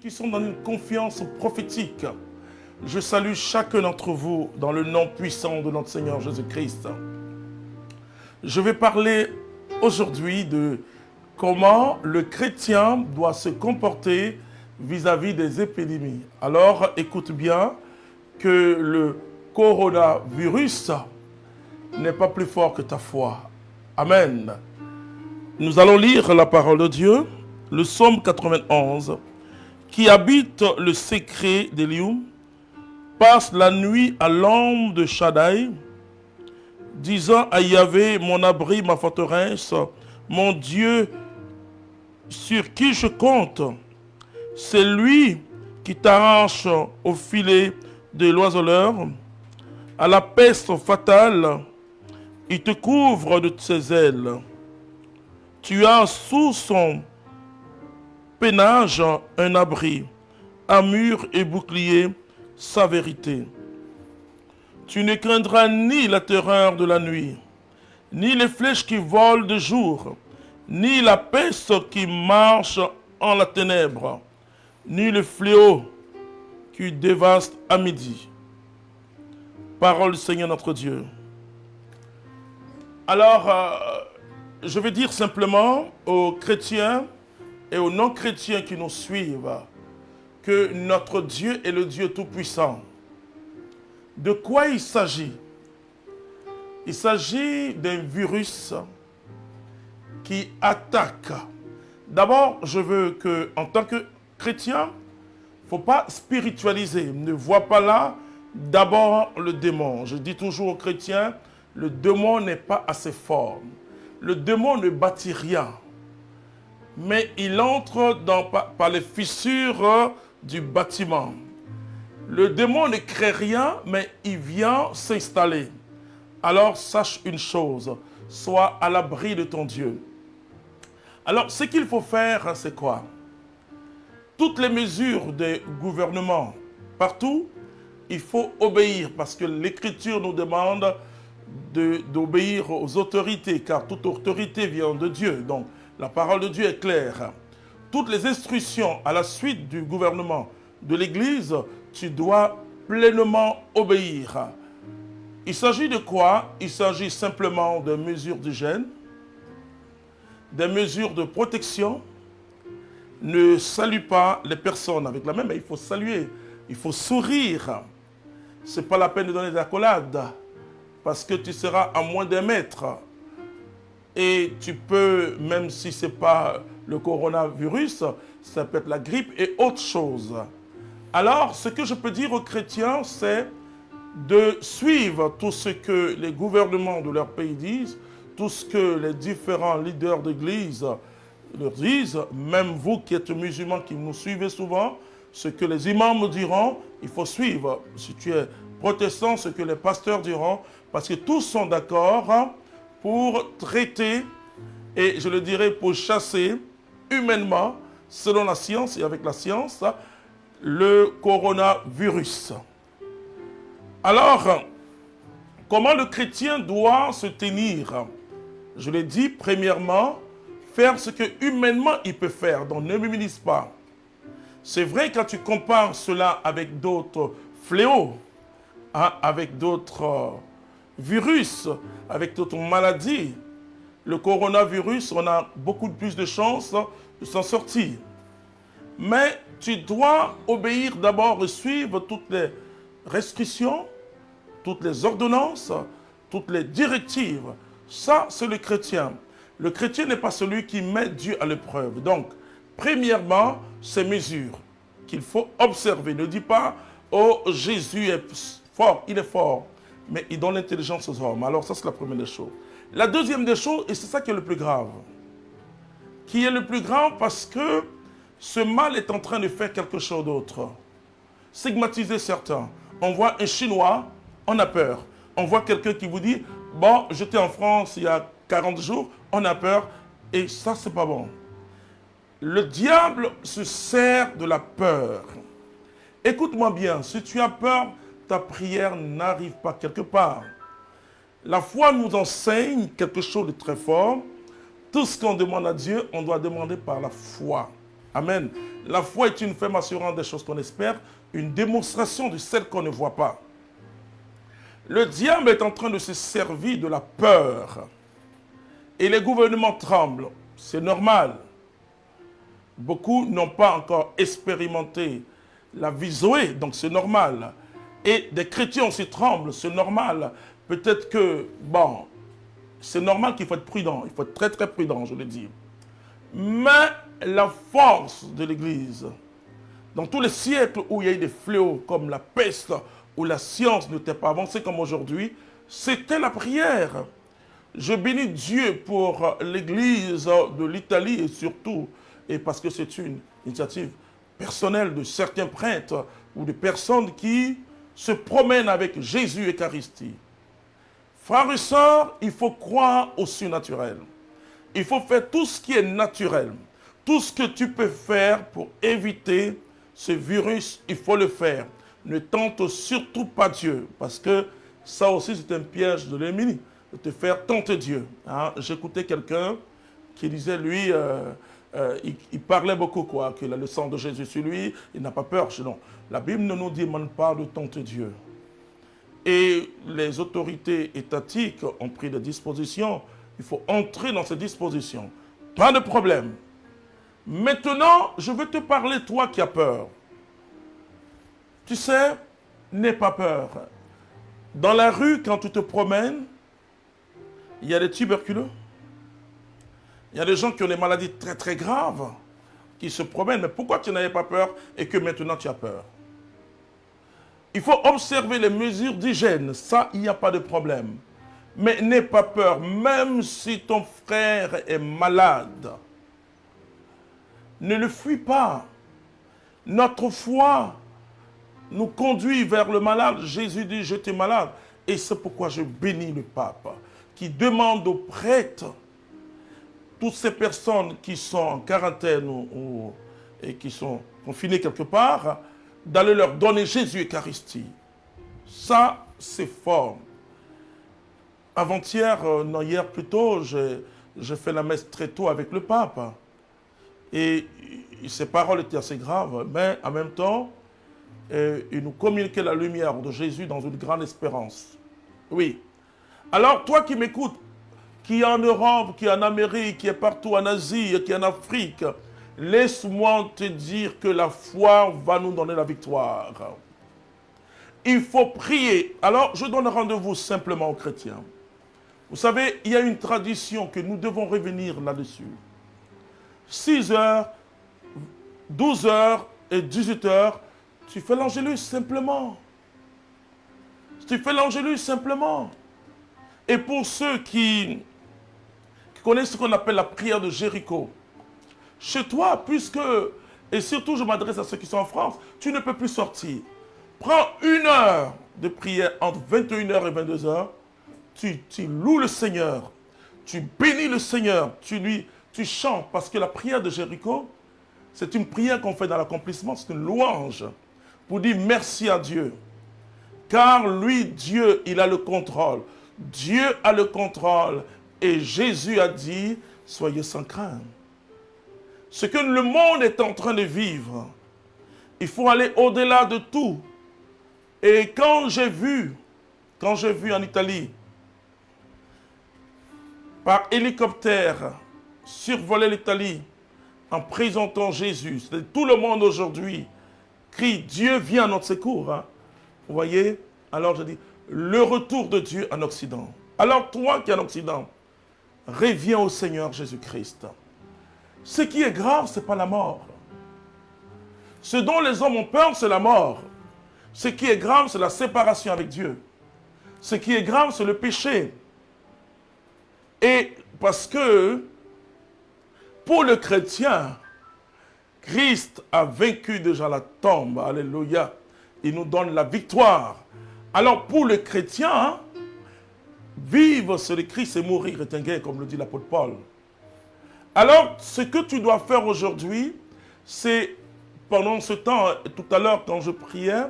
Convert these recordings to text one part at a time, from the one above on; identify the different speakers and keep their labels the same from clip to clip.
Speaker 1: qui sont dans une confiance prophétique. Je salue chacun d'entre vous dans le nom puissant de notre Seigneur Jésus-Christ. Je vais parler aujourd'hui de comment le chrétien doit se comporter vis-à-vis des épidémies. Alors, écoute bien que le coronavirus n'est pas plus fort que ta foi. Amen. Nous allons lire la parole de Dieu, le psaume 91. Qui habite le secret des lieux, passe la nuit à l'ombre de Shaddai, disant à Yahvé, mon abri, ma forteresse, mon Dieu sur qui je compte. C'est lui qui t'arrache au filet de l'oiseleur, à la peste fatale, il te couvre de ses ailes. Tu as sous son pénage un abri, un mur et bouclier, sa vérité. Tu ne craindras ni la terreur de la nuit, ni les flèches qui volent de jour, ni la peste qui marche en la ténèbre, ni le fléau qui dévaste à midi. Parole du Seigneur notre Dieu. Alors, je vais dire simplement aux chrétiens et aux non-chrétiens qui nous suivent que notre Dieu est le Dieu Tout-Puissant. De quoi il s'agit? Il s'agit d'un virus qui attaque. D'abord, je veux que, en tant que chrétien, il ne faut pas spiritualiser. Ne vois pas là d'abord le démon. Je dis toujours aux chrétiens, le démon n'est pas assez fort. Le démon ne bâtit rien. Mais il entre par les fissures du bâtiment. Le démon ne crée rien, mais il vient s'installer. Alors sache une chose, sois à l'abri de ton Dieu. Alors ce qu'il faut faire, c'est quoi? Toutes les mesures des gouvernements, partout, il faut obéir, parce que l'Écriture nous demande d'obéir aux autorités, car toute autorité vient de Dieu. Donc, la parole de Dieu est claire. Toutes les instructions à la suite du gouvernement de l'Église, tu dois pleinement obéir. Il s'agit de quoi? Il s'agit simplement de mesures d'hygiène, des mesures de protection. Ne salue pas les personnes avec la main, mais il faut saluer, il faut sourire. Ce n'est pas la peine de donner des accolades, parce que tu seras à moins d'un mètre. Et tu peux, même si ce n'est pas le coronavirus, ça peut être la grippe et autre chose. Alors, ce que je peux dire aux chrétiens, c'est de suivre tout ce que les gouvernements de leur pays disent, tout ce que les différents leaders d'église leur disent, même vous qui êtes musulmans, qui nous suivez souvent, ce que les imams diront, il faut suivre. Si tu es protestant, ce que les pasteurs diront, parce que tous sont d'accord pour traiter, et je le dirais pour chasser humainement, selon la science et avec la science, le coronavirus. Alors, comment le chrétien doit se tenir? Je l'ai dit, premièrement, faire ce que humainement il peut faire, donc ne minimise pas. C'est vrai quand tu compares cela avec d'autres fléaux, avec d'autres virus, avec d'autres maladies, le coronavirus, on a beaucoup plus de chances de s'en sortir. Mais tu dois obéir d'abord et suivre toutes les restrictions, toutes les ordonnances, toutes les directives. Ça, c'est le chrétien. Le chrétien n'est pas celui qui met Dieu à l'épreuve. Donc, premièrement, ces mesures qu'il faut observer. Ne dis pas, oh, Jésus est fort, il est fort. Mais il donne l'intelligence aux hommes. Alors ça, c'est la première des choses. La deuxième des choses, et c'est ça qui est le plus grave. Qui est le plus grave parce que ce mal est en train de faire quelque chose d'autre. Stigmatiser certains. On voit un Chinois, on a peur. On voit quelqu'un qui vous dit, bon, j'étais en France il y a 40 jours, on a peur. Et ça, c'est pas bon. Le diable se sert de la peur. Écoute-moi bien, si tu as peur, ta prière n'arrive pas quelque part. La foi nous enseigne quelque chose de très fort. Tout ce qu'on demande à Dieu, on doit demander par la foi. Amen. La foi est une ferme assurance des choses qu'on espère, une démonstration de celles qu'on ne voit pas. Le diable est en train de se servir de la peur. Et les gouvernements tremblent. C'est normal. Beaucoup n'ont pas encore expérimenté la vie Zoé, donc c'est normal. Et des chrétiens aussi tremblent, c'est normal. Peut-être que, bon, c'est normal qu'il faut être prudent. Il faut être très très prudent, je le dis. Mais la force de l'Église, dans tous les siècles où il y a eu des fléaux comme la peste, où la science n'était pas avancée comme aujourd'hui, c'était la prière. Je bénis Dieu pour l'Église de l'Italie et surtout, et parce que c'est une initiative personnelle de certains prêtres ou de personnes qui se promènent avec Jésus Eucharistie. Frères et sœurs, il faut croire au surnaturel. Il faut faire tout ce qui est naturel. Tout ce que tu peux faire pour éviter ce virus, il faut le faire. Ne tente surtout pas Dieu, parce que ça aussi c'est un piège de l'ennemi, de te faire tenter Dieu. Hein? J'écoutais quelqu'un qui disait, lui, il parlait beaucoup, quoi, qu'il a le sang de Jésus sur lui, il n'a pas peur. Non, la Bible ne nous demande pas de tenter Dieu. Et les autorités étatiques ont pris des dispositions. Il faut entrer dans ces dispositions. Pas de problème. Maintenant, je veux te parler, toi qui as peur. Tu sais, n'aie pas peur. Dans la rue, quand tu te promènes, il y a des tuberculeux. Il y a des gens qui ont des maladies très très graves, qui se promènent. Mais pourquoi tu n'avais pas peur et que maintenant tu as peur? Il faut observer les mesures d'hygiène. Ça, il n'y a pas de problème. Mais n'aie pas peur, même si ton frère est malade. Ne le fuis pas. Notre foi nous conduit vers le malade. Jésus dit, j'étais malade. Et c'est pourquoi je bénis le pape, qui demande aux prêtres, toutes ces personnes qui sont en quarantaine et qui sont confinées quelque part, d'aller leur donner Jésus Eucharistie. Ça, c'est fort. Avant-hier, non, hier plutôt, j'ai fait la messe très tôt avec le pape. Et ses paroles étaient assez graves, mais en même temps, il nous communiquait la lumière de Jésus dans une grande espérance. Oui. Alors, toi qui m'écoutes, qui est en Europe, qui est en Amérique, qui est partout en Asie, qui est en Afrique, laisse-moi te dire que la foi va nous donner la victoire. Il faut prier. Alors, je donne rendez-vous simplement aux chrétiens. Vous savez, il y a une tradition que nous devons revenir là-dessus. 6 heures, 12 heures et 18 heures, tu fais l'angélus simplement. Tu fais l'angélus simplement. Et pour ceux qui connaissent ce qu'on appelle la prière de Jéricho, chez toi, puisque, et surtout je m'adresse à ceux qui sont en France, tu ne peux plus sortir. Prends 1 heure de prière entre 21 heures et 22 heures. Tu loues le Seigneur, tu bénis le Seigneur, tu chantes, parce que la prière de Jéricho, c'est une prière qu'on fait dans l'accomplissement, c'est une louange pour dire merci à Dieu. Car lui, Dieu, il a le contrôle. Dieu a le contrôle. Et Jésus a dit, soyez sans crainte. Ce que le monde est en train de vivre, il faut aller au-delà de tout. Et quand j'ai vu en Italie, par hélicoptère, survoler l'Italie en présentant Jésus, tout le monde aujourd'hui crie, Dieu vient à notre secours. Hein. Vous voyez? Alors je dis, le retour de Dieu en Occident. Alors toi qui es en Occident, reviens au Seigneur Jésus-Christ. Ce qui est grave, ce n'est pas la mort. Ce dont les hommes ont peur, c'est la mort. Ce qui est grave, c'est la séparation avec Dieu. Ce qui est grave, c'est le péché. Et parce que, pour le chrétien, Christ a vaincu déjà la tombe. Alléluia. Il nous donne la victoire. Alors pour le chrétien, vivre c'est le Christ et mourir est un gain, comme le dit l'apôtre Paul. Alors, ce que tu dois faire aujourd'hui, c'est, pendant ce temps, tout à l'heure quand je priais,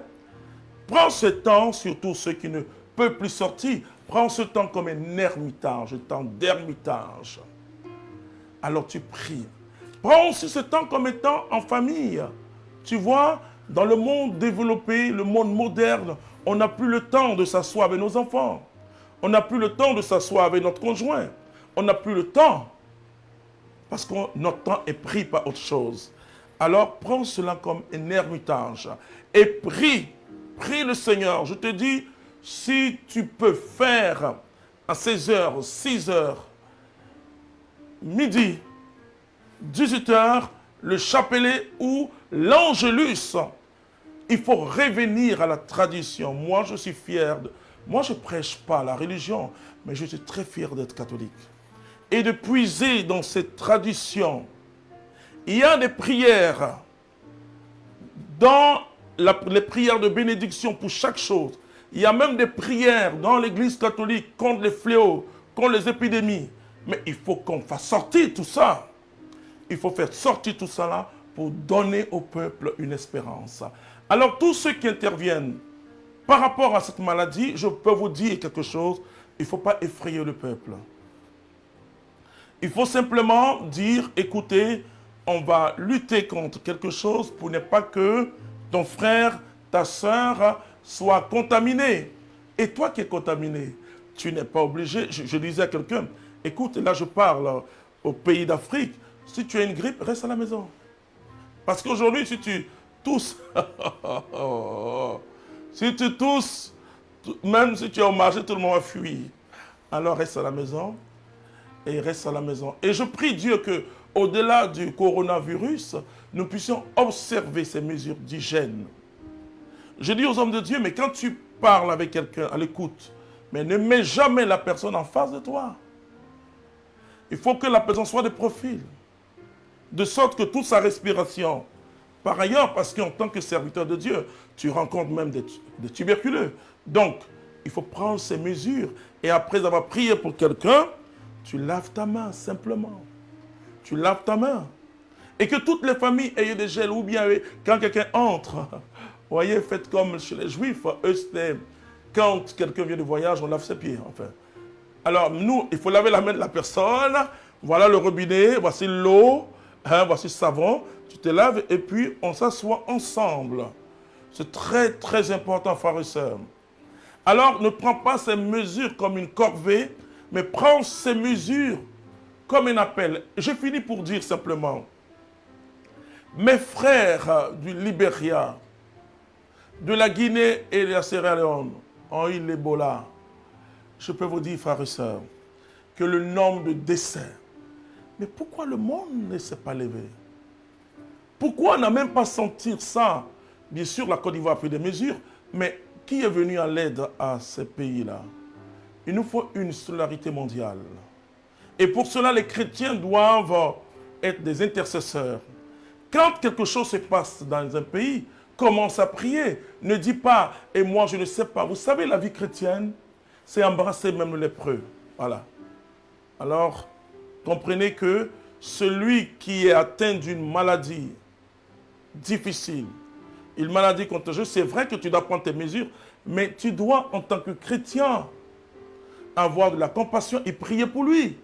Speaker 1: prends ce temps, surtout ceux qui ne peuvent plus sortir, prends ce temps comme un ermitage, un temps d'ermitage. Alors tu pries. Prends aussi ce temps comme étant en famille. Tu vois, dans le monde développé, le monde moderne, on n'a plus le temps de s'asseoir avec nos enfants. On n'a plus le temps de s'asseoir avec notre conjoint. On n'a plus le temps. Parce que notre temps est pris par autre chose. Alors, prends cela comme un ermitage. Et prie. Prie le Seigneur. Je te dis, si tu peux faire à 16h, 6h, midi, 18h, le chapelet ou l'angélus, il faut revenir à la tradition. Moi, je suis fier de... Moi, je ne prêche pas la religion, mais je suis très fier d'être catholique. Et de puiser dans cette tradition. Il y a des prières dans les prières de bénédiction pour chaque chose. Il y a même des prières dans l'Église catholique contre les fléaux, contre les épidémies. Mais il faut qu'on fasse sortir tout ça. Il faut faire sortir tout ça là pour donner au peuple une espérance. Alors tous ceux qui interviennent par rapport à cette maladie, je peux vous dire quelque chose, il ne faut pas effrayer le peuple. Il faut simplement dire, écoutez, on va lutter contre quelque chose pour ne pas que ton frère, ta soeur soient contaminés. Et toi qui es contaminé, tu n'es pas obligé. Je disais à quelqu'un, écoute, là je parle au pays d'Afrique, si tu as une grippe, reste à la maison. Parce qu'aujourd'hui, si tu tousses, si tu tousses, même si tu es au marché, tout le monde va fuir. Alors reste à la maison et reste à la maison. Et je prie Dieu que, au-delà du coronavirus, nous puissions observer ces mesures d'hygiène. Je dis aux hommes de Dieu, mais quand tu parles avec quelqu'un à l'écoute, mais ne mets jamais la personne en face de toi. Il faut que la personne soit de profil. De sorte que toute sa respiration, par ailleurs, parce qu'en tant que serviteur de Dieu, tu rencontres même des tuberculeux. Donc, il faut prendre ces mesures. Et après avoir prié pour quelqu'un, tu laves ta main simplement. Tu laves ta main. Et que toutes les familles aient des gels. Ou bien quand quelqu'un entre, vous voyez, faites comme chez les Juifs. Eux, c'était quand quelqu'un vient de voyage, on lave ses pieds. Enfin. Alors, nous, il faut laver la main de la personne. Voilà le robinet, voici l'eau. Voici le savon, tu te laves et puis on s'assoit ensemble. C'est très très important, frères et sœurs. Alors ne prends pas ces mesures comme une corvée, mais prends ces mesures comme un appel. Je finis pour dire simplement, mes frères du Libéria, de la Guinée et de la Sierra Leone ont eu l'Ebola. Je peux vous dire, frères et sœurs, que le nombre de décès. Mais pourquoi le monde ne s'est pas levé? Pourquoi on n'a même pas senti ça? Bien sûr, la Côte d'Ivoire a pris des mesures, mais qui est venu à l'aide à ces pays-là? Il nous faut une solidarité mondiale. Et pour cela, les chrétiens doivent être des intercesseurs. Quand quelque chose se passe dans un pays, commence à prier. Ne dis pas, et moi je ne sais pas. Vous savez, la vie chrétienne, c'est embrasser même le lépreux. Voilà. Alors, comprenez que celui qui est atteint d'une maladie difficile, une maladie contagieuse, c'est vrai que tu dois prendre tes mesures, mais tu dois, en tant que chrétien, avoir de la compassion et prier pour lui.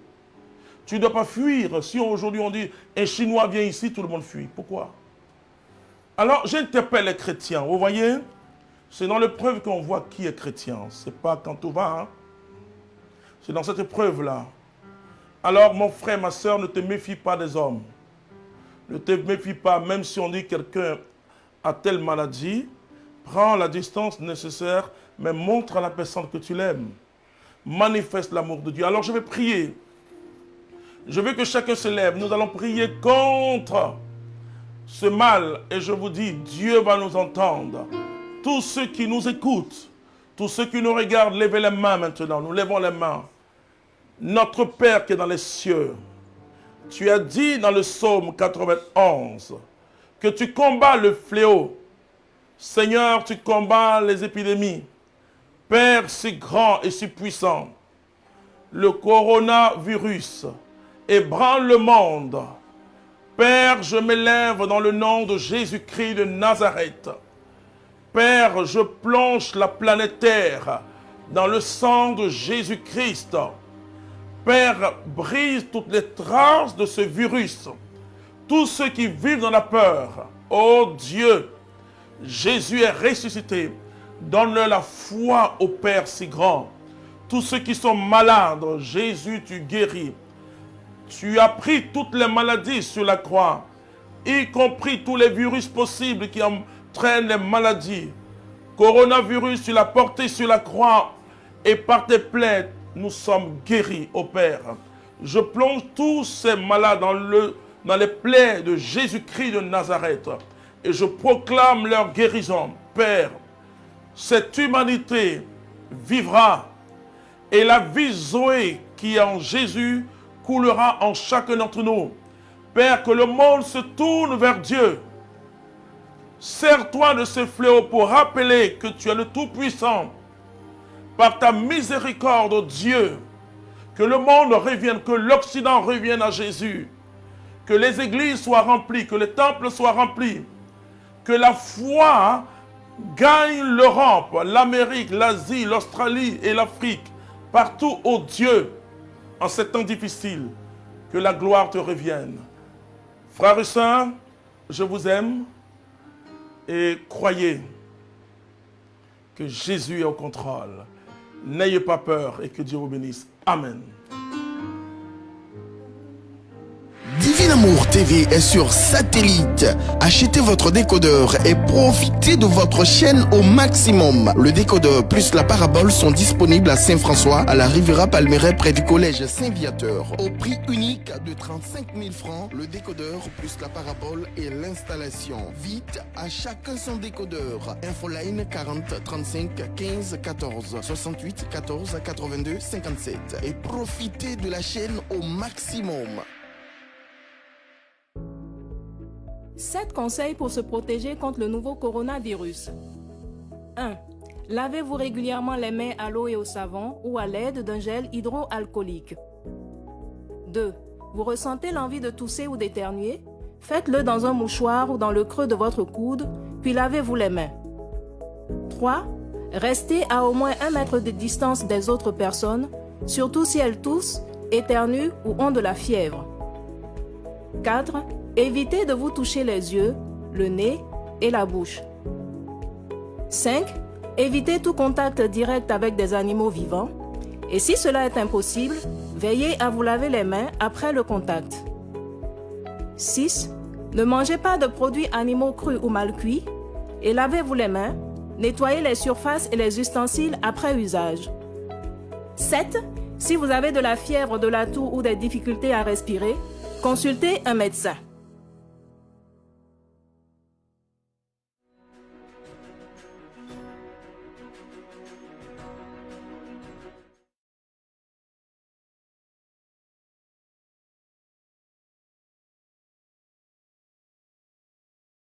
Speaker 1: Tu ne dois pas fuir. Si aujourd'hui on dit, un Chinois vient ici, tout le monde fuit. Pourquoi? Alors, j'interpelle les chrétiens. Vous voyez, c'est dans l'épreuve qu'on voit qui est chrétien. Ce n'est pas quand tout va. Hein? C'est dans cette épreuve-là. Alors, mon frère, ma soeur, ne te méfie pas des hommes. Ne te méfie pas, même si on dit que quelqu'un a telle maladie, prends la distance nécessaire, mais montre à la personne que tu l'aimes. Manifeste l'amour de Dieu. Alors, je vais prier. Je veux que chacun se lève. Nous allons prier contre ce mal. Et je vous dis, Dieu va nous entendre. Tous ceux qui nous écoutent, tous ceux qui nous regardent, levez les mains maintenant. Nous levons les mains. Notre Père qui est dans les cieux, tu as dit dans le psaume 91 que tu combats le fléau. Seigneur, tu combats les épidémies. Père si grand et si puissant, le coronavirus ébranle le monde. Père, je m'élève dans le nom de Jésus-Christ de Nazareth. Père, je plonge la planète Terre dans le sang de Jésus-Christ. Père, brise toutes les traces de ce virus, tous ceux qui vivent dans la peur. Oh Dieu, Jésus est ressuscité. Donne-leur la foi au Père si grand. Tous ceux qui sont malades, Jésus, tu guéris. Tu as pris toutes les maladies sur la croix, y compris tous les virus possibles qui entraînent les maladies. Coronavirus, tu l'as porté sur la croix et par tes plaies, nous sommes guéris, ô Père. Je plonge tous ces malades dans les plaies de Jésus-Christ de Nazareth et je proclame leur guérison. Père, cette humanité vivra et la vie Zoé qui est en Jésus coulera en chacun d'entre nous. Père, que le monde se tourne vers Dieu. Sers-toi de ce fléau pour rappeler que tu es le Tout-Puissant. Par ta miséricorde, oh Dieu, que le monde revienne, que l'Occident revienne à Jésus, que les églises soient remplies, que les temples soient remplis, que la foi gagne l'Europe, l'Amérique, l'Asie, l'Australie et l'Afrique, partout, ô Dieu, en ces temps difficiles, que la gloire te revienne. Frères et sœurs, je vous aime et croyez que Jésus est au contrôle. N'ayez pas peur et que Dieu vous bénisse. Amen.
Speaker 2: Divin Amour TV est sur satellite. Achetez votre décodeur et profitez de votre chaîne au maximum. Le décodeur plus la parabole sont disponibles à Saint-François, à la Riviera Palmeraie près du collège Saint-Viateur. Au prix unique de 35 000 francs, le décodeur plus la parabole et l'installation. Vite, à chacun son décodeur. Infoline 40 35 15 14 68 14 82 57. Et profitez de la chaîne au maximum.
Speaker 3: 7 conseils pour se protéger contre le nouveau coronavirus. 1. Lavez-vous régulièrement les mains à l'eau et au savon ou à l'aide d'un gel hydroalcoolique. 2. Vous ressentez l'envie de tousser ou d'éternuer? Faites-le dans un mouchoir ou dans le creux de votre coude, puis lavez-vous les mains. 3. Restez à au moins 1 mètre de distance des autres personnes, surtout si elles toussent, éternuent ou ont de la fièvre. 4. Évitez de vous toucher les yeux, le nez et la bouche. 5. Évitez tout contact direct avec des animaux vivants. Et si cela est impossible, veillez à vous laver les mains après le contact. 6. Ne mangez pas de produits animaux crus ou mal cuits. Et lavez-vous les mains. Nettoyez les surfaces et les ustensiles après usage. 7. Si vous avez de la fièvre, de la toux ou des difficultés à respirer, consultez un médecin.